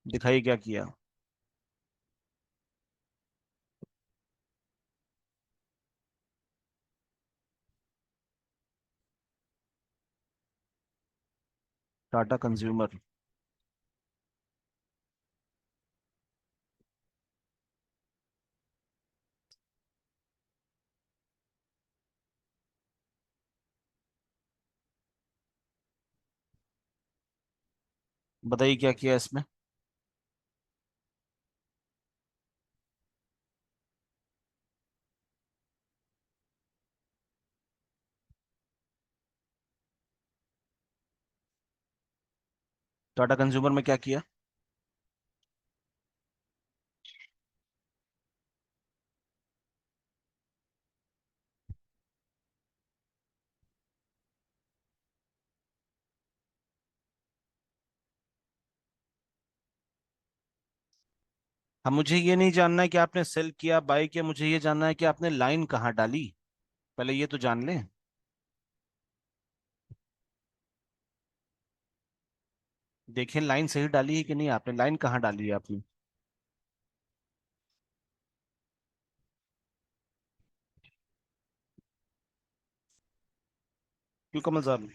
दिखाइए क्या किया। टाटा कंज्यूमर। बताइए क्या किया इसमें। टाटा कंज्यूमर में क्या किया। हम मुझे ये नहीं जानना है कि आपने सेल किया बाय किया, मुझे ये जानना है कि आपने लाइन कहाँ डाली। पहले ये तो जान लें। देखें लाइन सही डाली है कि नहीं, आपने लाइन कहाँ डाली है आपने। क्यों कमल साहब।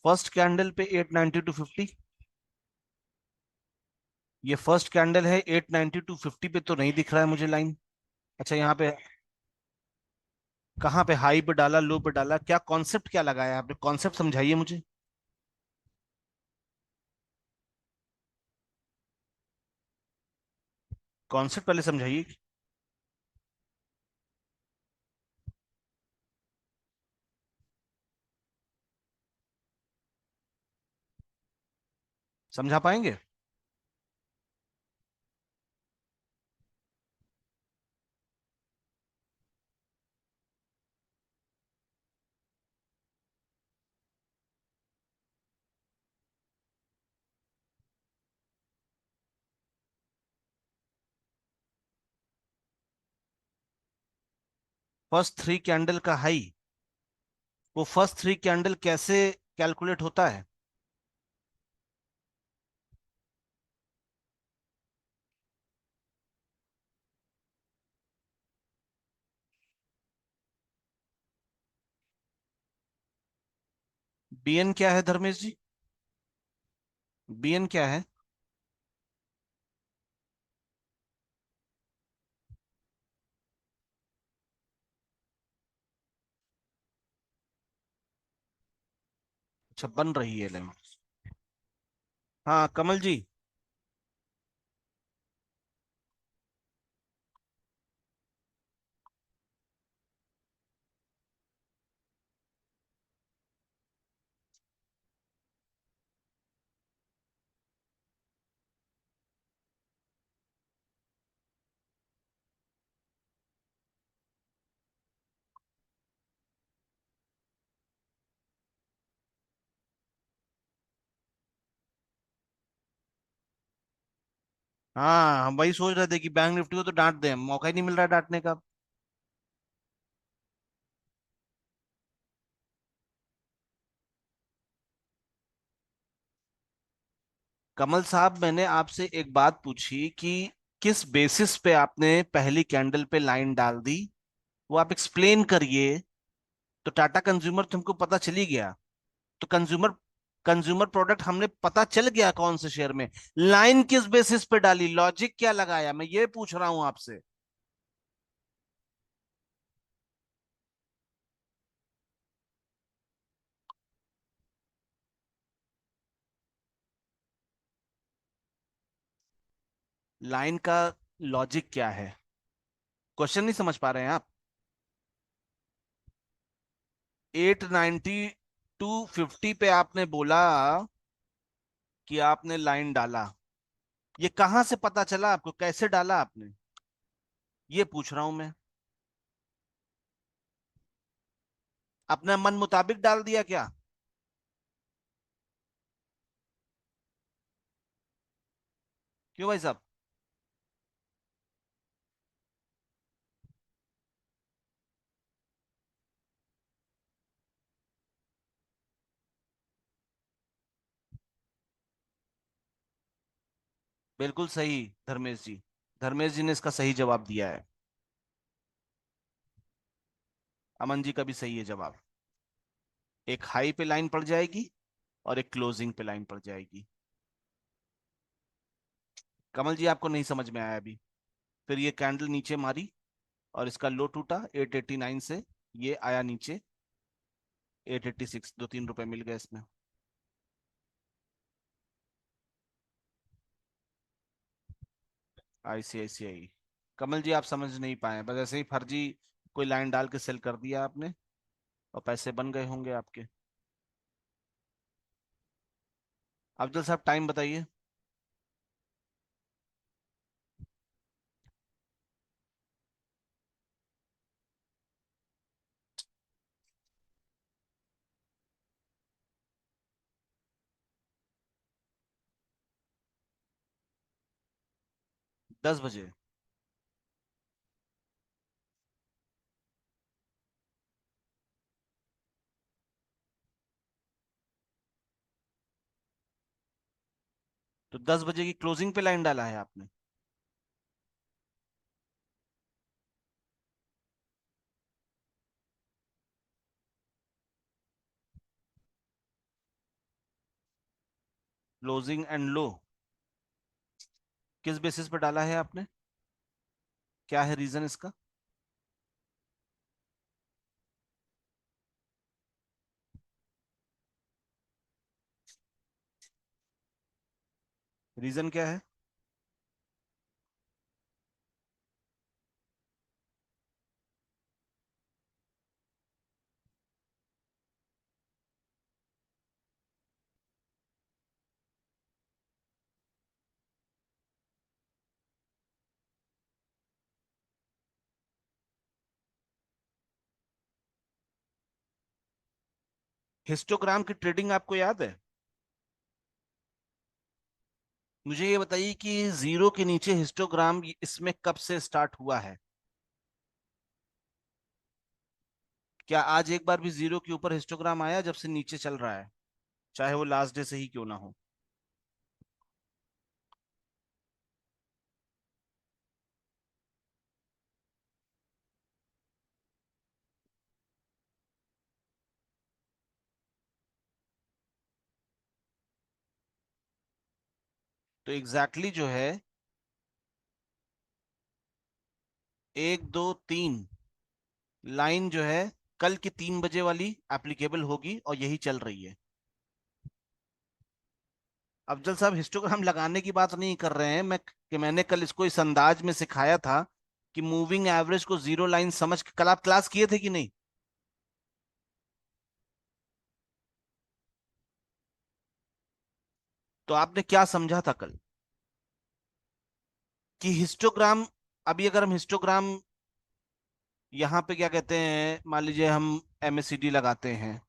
फर्स्ट कैंडल पे 890 टू 50। ये फर्स्ट कैंडल है 890 टू 50 पे, तो नहीं दिख रहा है मुझे लाइन। अच्छा यहाँ पे। कहाँ पे हाई पे डाला, लो पे डाला, क्या कॉन्सेप्ट क्या लगाया आपने, कॉन्सेप्ट समझाइए मुझे। कॉन्सेप्ट पहले समझाइए। समझा पाएंगे। फर्स्ट थ्री कैंडल का हाई, वो फर्स्ट थ्री कैंडल कैसे कैलकुलेट होता है। बीएन क्या है धर्मेश जी। बीएन क्या है। अच्छा बन रही है लाइन। हाँ कमल जी। हाँ हम वही सोच रहे थे कि बैंक निफ्टी को तो डांट दें, मौका ही नहीं मिल रहा है डांटने का। कमल साहब मैंने आपसे एक बात पूछी कि किस बेसिस पे आपने पहली कैंडल पे लाइन डाल दी, वो आप एक्सप्लेन करिए। तो टाटा कंज्यूमर तुमको पता चली गया। तो कंज्यूमर कंज्यूमर प्रोडक्ट हमने पता चल गया कौन से शेयर में। लाइन किस बेसिस पे डाली, लॉजिक क्या लगाया, मैं ये पूछ रहा हूं आपसे। लाइन का लॉजिक क्या है, क्वेश्चन नहीं समझ पा रहे हैं आप। 890 टू 50 पे आपने बोला कि आपने लाइन डाला। ये कहां से पता चला आपको, कैसे डाला आपने, ये पूछ रहा हूं मैं। अपना मन मुताबिक डाल दिया क्या। क्यों भाई साहब? बिल्कुल सही। धर्मेश जी, धर्मेश जी ने इसका सही जवाब दिया है। अमन जी का भी सही है जवाब। एक हाई पे लाइन पड़ जाएगी और एक क्लोजिंग पे लाइन पड़ जाएगी। कमल जी आपको नहीं समझ में आया अभी। फिर ये कैंडल नीचे मारी और इसका लो टूटा 889 से, ये आया नीचे 886, 2-3 रुपए मिल गए इसमें। ICICI। कमल जी आप समझ नहीं पाए, बस ऐसे ही फर्जी कोई लाइन डाल के सेल कर दिया आपने और पैसे बन गए होंगे आपके। अफजल साहब टाइम बताइए। 10 बजे। तो 10 बजे की क्लोजिंग पे लाइन डाला है आपने? क्लोजिंग एंड लो किस बेसिस पे डाला है आपने? क्या है रीजन इसका? रीजन क्या है? हिस्टोग्राम की ट्रेडिंग आपको याद है? मुझे ये बताइए कि जीरो के नीचे हिस्टोग्राम इसमें कब से स्टार्ट हुआ है? क्या आज एक बार भी जीरो के ऊपर हिस्टोग्राम आया जब से नीचे चल रहा है, चाहे वो लास्ट डे से ही क्यों ना हो? तो एग्जैक्टली exactly जो है, 1 2 3 लाइन जो है कल की 3 बजे वाली एप्लीकेबल होगी और यही चल रही है। अफजल साहब हिस्टोग्राम लगाने की बात नहीं कर रहे हैं मैं, कि मैंने कल इसको इस अंदाज में सिखाया था कि मूविंग एवरेज को जीरो लाइन समझ के, कल आप क्लास किए थे कि नहीं? तो आपने क्या समझा था कल? कि हिस्टोग्राम, अभी अगर हम हिस्टोग्राम यहाँ पे क्या कहते हैं, मान लीजिए हम MACD लगाते हैं,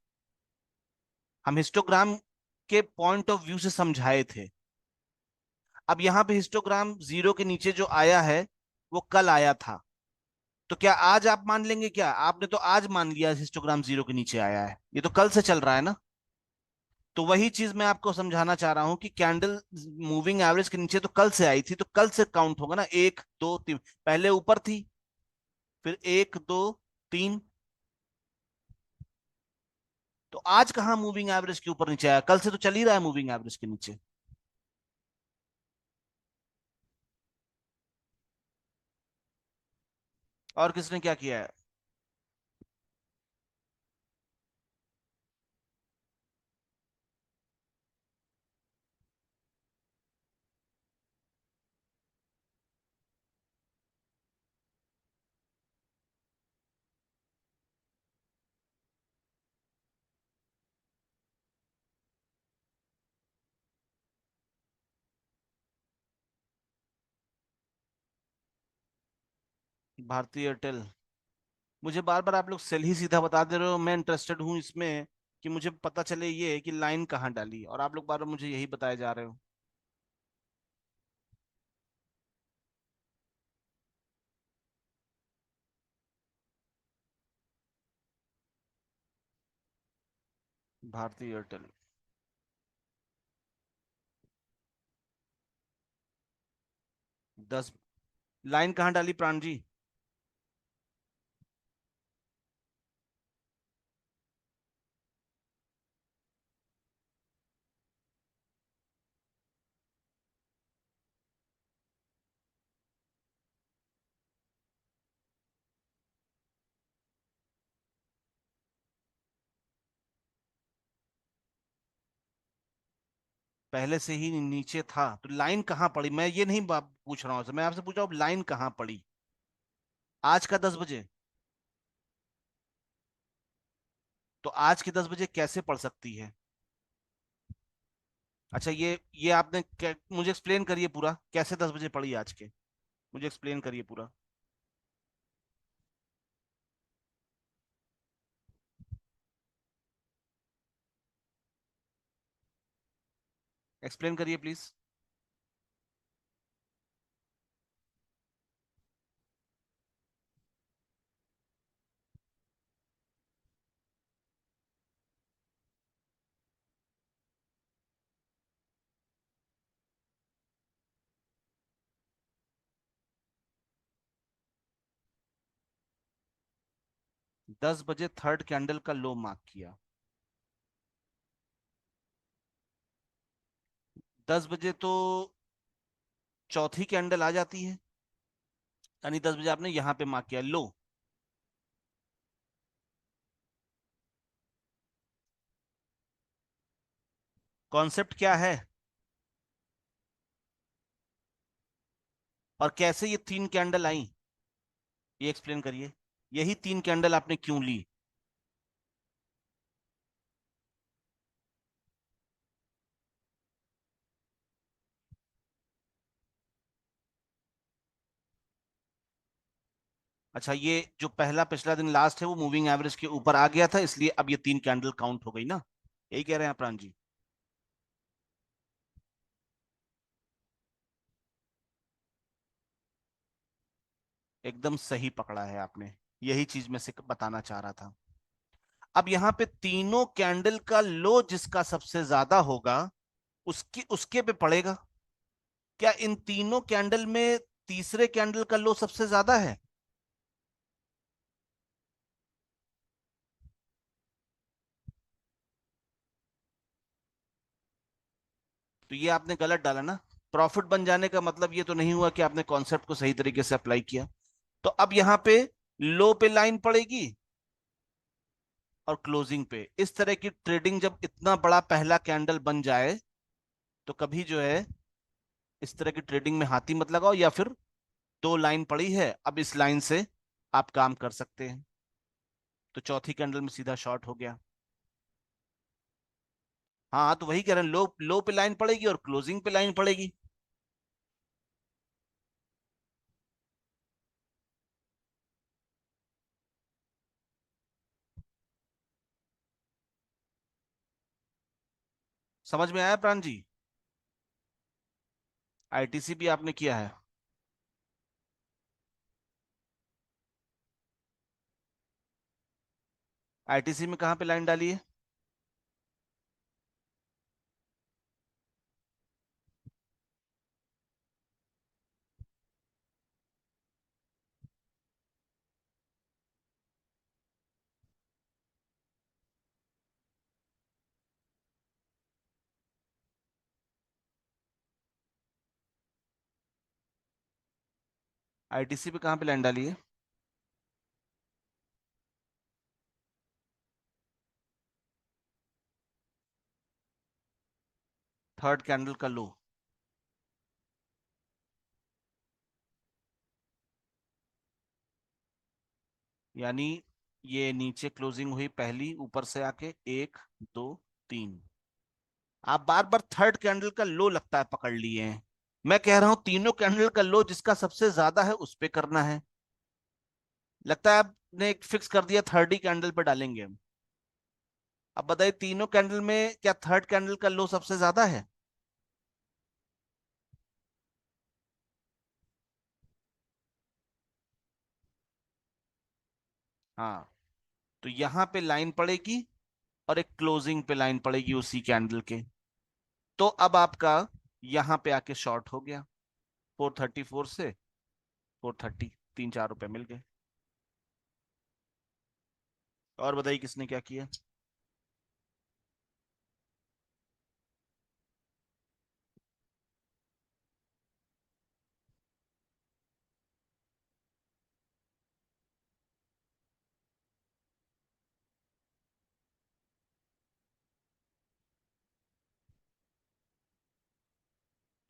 हम हिस्टोग्राम के पॉइंट ऑफ व्यू से समझाए थे। अब यहाँ पे हिस्टोग्राम जीरो के नीचे जो आया है वो कल आया था, तो क्या आज आप मान लेंगे? क्या आपने तो आज मान लिया हिस्टोग्राम जीरो के नीचे आया है, ये तो कल से चल रहा है ना। तो वही चीज मैं आपको समझाना चाह रहा हूं कि कैंडल मूविंग एवरेज के नीचे तो कल से आई थी, तो कल से काउंट होगा ना, 1 2 3। पहले ऊपर थी, फिर 1 2 3। तो आज कहाँ मूविंग एवरेज के ऊपर नीचे आया? कल से तो चल ही रहा है मूविंग एवरेज के नीचे। और किसने क्या किया है? भारतीय एयरटेल। मुझे बार बार आप लोग सेल ही सीधा बता दे रहे हो, मैं इंटरेस्टेड हूँ इसमें कि मुझे पता चले ये कि लाइन कहाँ डाली, और आप लोग बार बार मुझे यही बताए जा रहे हो। भारती एयरटेल। 10। लाइन कहाँ डाली प्राण जी? पहले से ही नीचे था तो लाइन कहाँ पड़ी? मैं ये नहीं पूछ रहा हूँ, मैं आपसे पूछ रहा हूँ लाइन कहाँ पड़ी आज का 10 बजे। तो आज के 10 बजे कैसे पड़ सकती है? अच्छा, ये आपने मुझे एक्सप्लेन करिए पूरा, कैसे 10 बजे पड़ी आज के? मुझे एक्सप्लेन करिए पूरा। एक्सप्लेन करिए प्लीज। 10 बजे थर्ड कैंडल का लो मार्क किया। 10 बजे तो चौथी कैंडल आ जाती है, यानी 10 बजे आपने यहां पे मार्क किया लो। कॉन्सेप्ट क्या है? और कैसे ये 3 कैंडल आई, ये एक्सप्लेन करिए। यही 3 कैंडल आपने क्यों ली? अच्छा, ये जो पहला पिछला दिन लास्ट है वो मूविंग एवरेज के ऊपर आ गया था, इसलिए अब ये 3 कैंडल काउंट हो गई ना? यही कह रहे हैं प्राण जी? एकदम सही पकड़ा है आपने, यही चीज मैं से बताना चाह रहा था। अब यहाँ पे तीनों कैंडल का लो जिसका सबसे ज्यादा होगा उसकी उसके पे पड़ेगा। क्या इन तीनों कैंडल में तीसरे कैंडल का लो सबसे ज्यादा है? तो ये आपने गलत डाला ना। प्रॉफिट बन जाने का मतलब ये तो नहीं हुआ कि आपने कॉन्सेप्ट को सही तरीके से अप्लाई किया। तो अब यहां पे लो पे लाइन पड़ेगी और क्लोजिंग पे। इस तरह की ट्रेडिंग जब इतना बड़ा पहला कैंडल बन जाए तो कभी जो है इस तरह की ट्रेडिंग में हाथी मत लगाओ, या फिर दो लाइन पड़ी है अब इस लाइन से आप काम कर सकते हैं। तो चौथी कैंडल में सीधा शॉर्ट हो गया। हाँ तो वही कह रहे हैं, लो लो पे लाइन पड़ेगी और क्लोजिंग पे लाइन पड़ेगी। समझ में आया प्राण जी? आईटीसी भी आपने किया है? आईटीसी में कहाँ पे लाइन डाली है? आईटीसी पे कहाँ पे लाइन डाली है? थर्ड कैंडल का लो। यानी ये नीचे क्लोजिंग हुई पहली, ऊपर से आके एक, दो, तीन। आप बार बार थर्ड कैंडल का लो लगता है पकड़ लिए हैं। मैं कह रहा हूं तीनों कैंडल का लो जिसका सबसे ज्यादा है उस पे करना है। लगता है आपने एक फिक्स कर दिया, थर्ड ही कैंडल पे डालेंगे हम। अब बताइए तीनों कैंडल में क्या थर्ड कैंडल का लो सबसे ज्यादा है? हाँ। तो यहां पे लाइन पड़ेगी और एक क्लोजिंग पे लाइन पड़ेगी उसी कैंडल के। तो अब आपका यहां पे आके शॉर्ट हो गया 434 से 430, 3-4 रुपए मिल गए। और बताइए किसने क्या किया।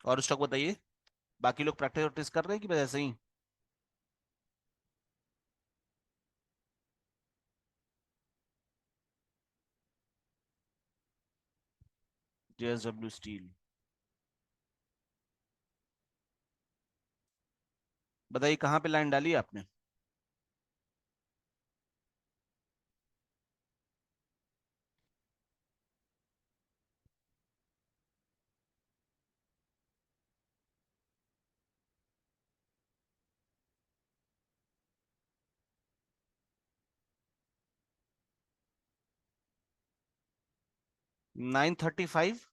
और स्टॉक बताइए, बाकी लोग प्रैक्टिस वैक्टिस कर रहे हैं कि बस ऐसे ही। JSW steel. बताइए कहाँ पे लाइन डाली आपने। 935।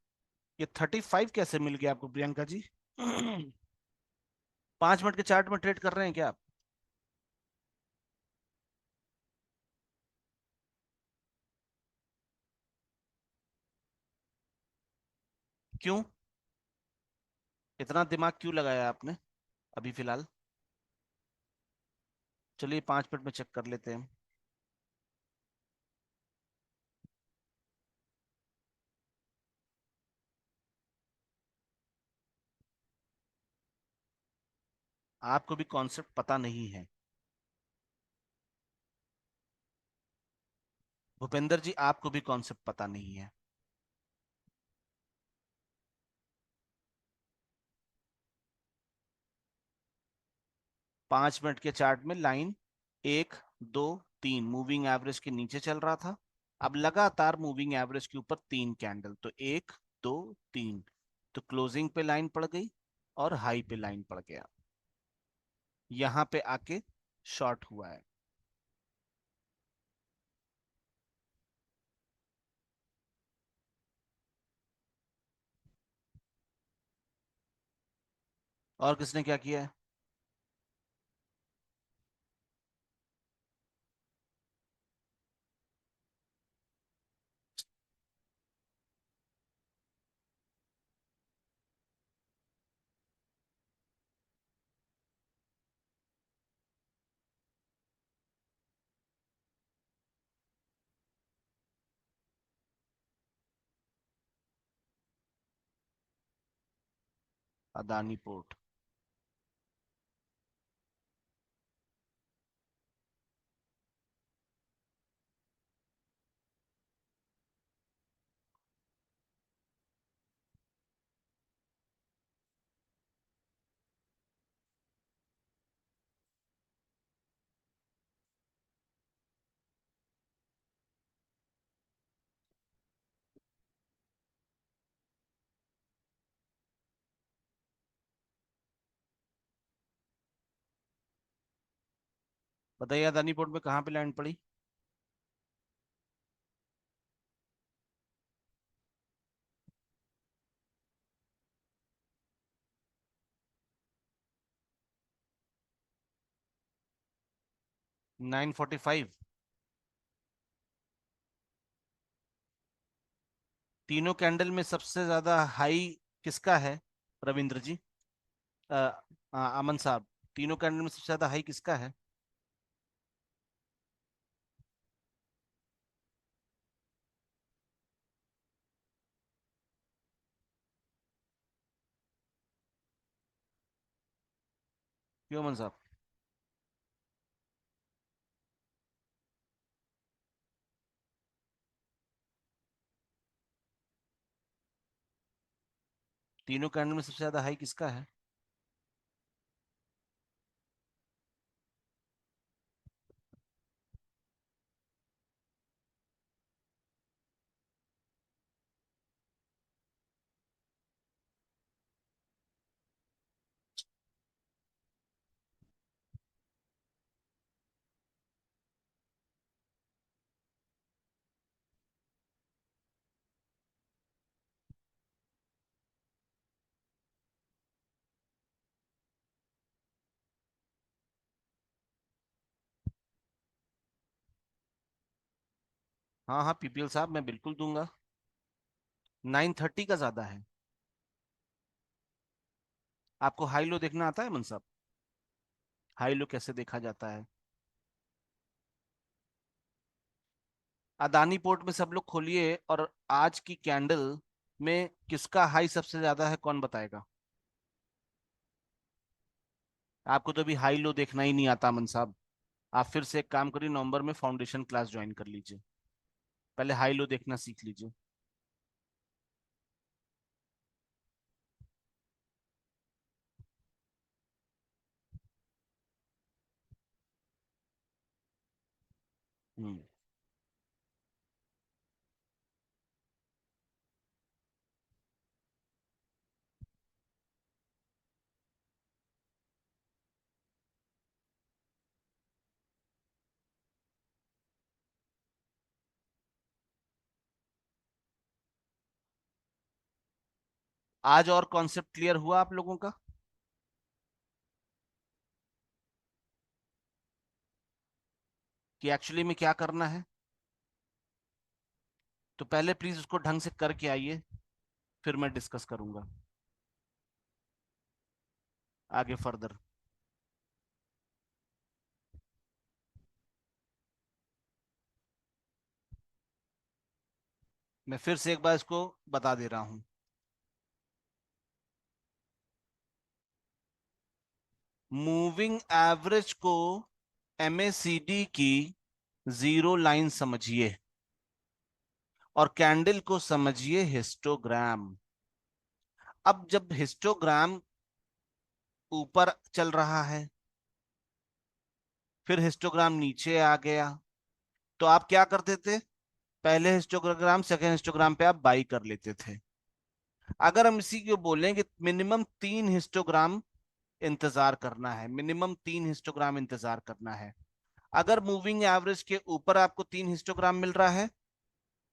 ये 35 कैसे मिल गया आपको प्रियंका जी? 5 मिनट के चार्ट में ट्रेड कर रहे हैं क्या आप? क्यों? इतना दिमाग क्यों लगाया आपने अभी फिलहाल? चलिए 5 मिनट में चेक कर लेते हैं। आपको भी कॉन्सेप्ट पता नहीं है। भूपेंद्र जी आपको भी कॉन्सेप्ट पता नहीं है। 5 मिनट के चार्ट में लाइन 1, 2, 3 मूविंग एवरेज के नीचे चल रहा था। अब लगातार मूविंग एवरेज के ऊपर 3 कैंडल, तो 1, 2, 3। तो क्लोजिंग पे लाइन पड़ गई और हाई पे लाइन पड़ गया। यहां पे आके शॉर्ट हुआ है। और किसने क्या किया है? अदानी पोर्ट। बताइए अदानी पोर्ट में कहाँ पे लाइन पड़ी? 945। तीनों कैंडल में सबसे ज्यादा हाई किसका है रविंद्र जी? अमन साहब, तीनों कैंडल में सबसे ज्यादा हाई किसका है? क्यों अमन साहब? तीनों कैंडल में सबसे ज्यादा हाई किसका है? हाँ हाँ पीपीएल साहब, मैं बिल्कुल दूंगा। 9:30 का ज्यादा है। आपको हाई लो देखना आता है मन साहब? हाई लो कैसे देखा जाता है? अदानी पोर्ट में सब लोग खोलिए, और आज की कैंडल में किसका हाई सबसे ज्यादा है, कौन बताएगा? आपको तो अभी हाई लो देखना ही नहीं आता मन साहब। आप फिर से एक काम करिए, नवंबर में फाउंडेशन क्लास ज्वाइन कर लीजिए। पहले हाई लो देखना सीख लीजिए। हम्म। आज और कॉन्सेप्ट क्लियर हुआ आप लोगों का? कि एक्चुअली में क्या करना है? तो पहले प्लीज उसको ढंग से करके आइए, फिर मैं डिस्कस करूंगा आगे फर्दर। मैं फिर से एक बार इसको बता दे रहा हूं। मूविंग एवरेज को एमएसीडी की जीरो लाइन समझिए, और कैंडल को समझिए हिस्टोग्राम। अब जब हिस्टोग्राम ऊपर चल रहा है, फिर हिस्टोग्राम नीचे आ गया, तो आप क्या करते थे? पहले हिस्टोग्राम, सेकंड हिस्टोग्राम पे आप बाई कर लेते थे। अगर हम इसी को बोलें कि मिनिमम 3 हिस्टोग्राम इंतजार करना है, मिनिमम 3 हिस्टोग्राम इंतजार करना है। अगर मूविंग एवरेज के ऊपर आपको 3 हिस्टोग्राम मिल रहा है,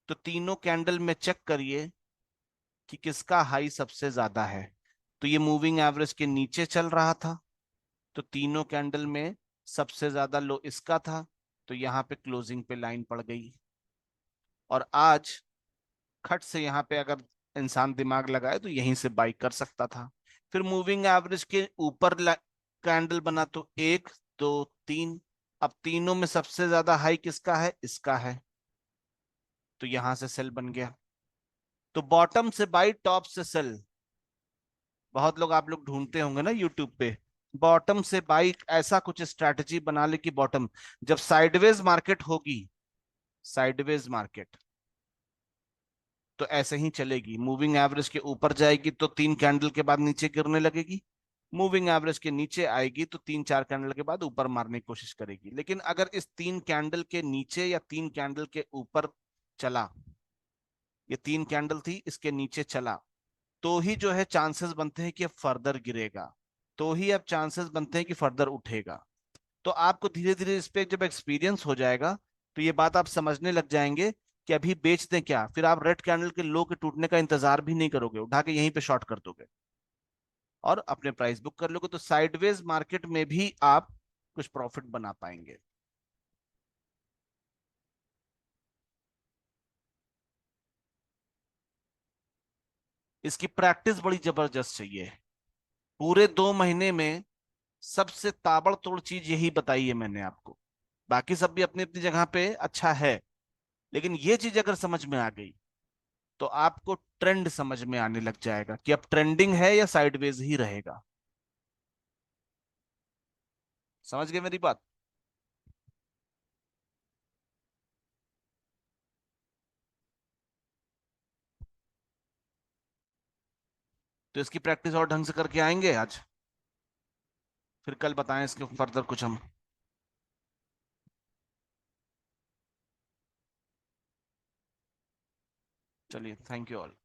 तो तीनों कैंडल में चेक करिए कि किसका हाई सबसे ज्यादा है। तो ये मूविंग एवरेज के नीचे चल रहा था, तो तीनों कैंडल में सबसे ज्यादा लो इसका था, तो यहाँ पे क्लोजिंग पे लाइन पड़ गई। और आज खट से यहाँ पे अगर इंसान दिमाग लगाए तो यहीं से बाई कर सकता था। फिर मूविंग एवरेज के ऊपर कैंडल बना, तो 1 2 3। अब तीनों में सबसे ज्यादा हाई किसका है? इसका है, तो यहां से सेल बन गया। तो बॉटम से बाई, टॉप से सेल। बहुत लोग, आप लोग ढूंढते होंगे ना यूट्यूब पे, बॉटम से बाई ऐसा कुछ स्ट्रैटेजी बना ले कि बॉटम, जब साइडवेज मार्केट होगी, साइडवेज मार्केट, तो ऐसे ही चलेगी। मूविंग एवरेज के ऊपर जाएगी तो 3 कैंडल के बाद नीचे गिरने लगेगी, मूविंग एवरेज के नीचे आएगी तो 3 4 कैंडल के बाद ऊपर मारने की कोशिश करेगी। लेकिन अगर इस 3 कैंडल के नीचे या 3 कैंडल के ऊपर चला, ये 3 कैंडल थी, इसके नीचे चला, तो ही जो है चांसेस बनते हैं कि अब फर्दर गिरेगा, तो ही अब चांसेस बनते हैं कि फर्दर उठेगा। तो आपको धीरे धीरे इस पे जब एक्सपीरियंस हो जाएगा, तो ये बात आप समझने लग जाएंगे कि अभी बेच दें क्या, फिर आप रेड कैंडल के लो के टूटने का इंतजार भी नहीं करोगे, उठा के यहीं पे शॉर्ट कर दोगे और अपने प्राइस बुक कर लोगे। तो साइडवेज मार्केट में भी आप कुछ प्रॉफिट बना पाएंगे। इसकी प्रैक्टिस बड़ी जबरदस्त चाहिए। पूरे 2 महीने में सबसे ताबड़तोड़ चीज यही बताई है मैंने आपको। बाकी सब भी अपनी अपनी जगह पे अच्छा है, लेकिन ये चीज अगर समझ में आ गई, तो आपको ट्रेंड समझ में आने लग जाएगा कि अब ट्रेंडिंग है या साइडवेज ही रहेगा। समझ गए मेरी बात? तो इसकी प्रैक्टिस और ढंग से करके आएंगे आज, फिर कल बताएं इसके फर्दर कुछ हम। चलिए, थैंक यू ऑल।